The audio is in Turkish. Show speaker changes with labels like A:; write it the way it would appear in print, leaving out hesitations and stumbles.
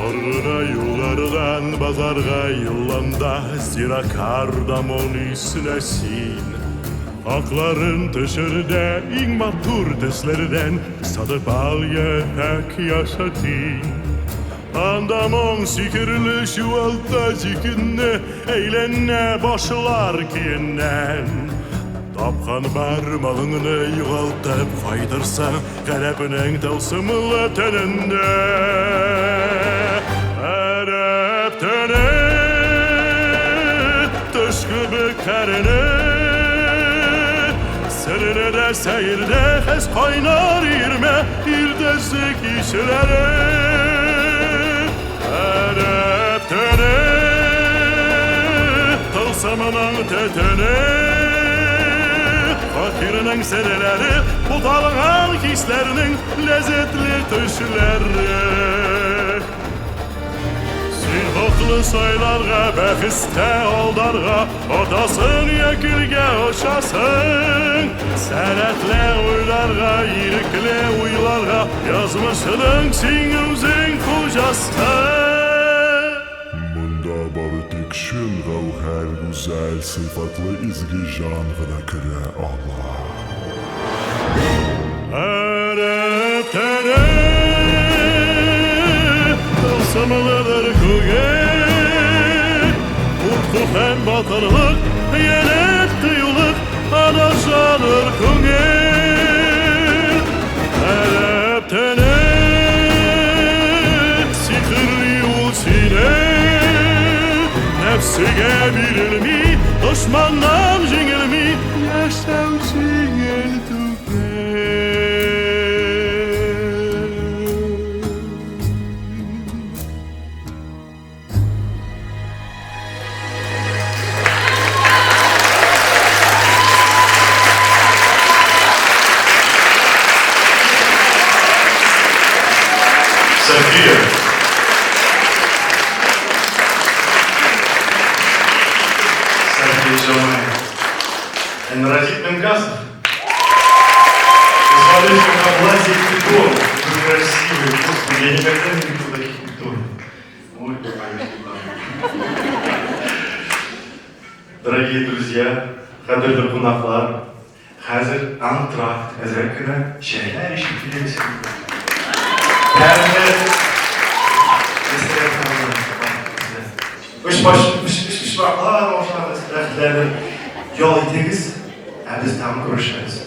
A: Orguna yollardan bazarga yollanda Zira kardamon üstünesin Akların taşırda ingmatur deslerden Sadı balya hak yaşatın Andamon sikirli şu altta cikinde Eğlenne başlar kiyinden Tapkan barmağını yuvaltıp faydırsa Garabının tılsımlı teninde Arap tene Tışkı bükarını Sırrını da seyirde hez kaynar irme İldezlik işleri Arap tene Tılsımının tetene Fakirinin seneleri, utalığın hislerinin lezzetli tüşleri Silhoklu saylarga, befiste oldarga, odasın yekilge oşasın Senetle uylarga, irikli uylarga, yazmışının singimzin kocasın
B: Şün gavher güzel sıfatlı izgi janrına göre Allah
A: Arap tene Tılsımlıdır kuge Korku hem batırlık Yenet duyuluk Anaşadır kuge Arap tene Sihirli ulsine Nefsige birilmi, düşmandan jingilmi, yaşam jingil tuke.
C: София. Энергит Менгасов. Посмотрите, как облазит дом. Вы красивый. Господи, я никогда не видел таких культур. Ой, дорогие друзья, кадрлы кунаклар, хәзер антракт әзеркенә шәйләр ишеп киләбез. Üç başlar, rəxtlərini yol itəyiz, biz tam görüşürüz.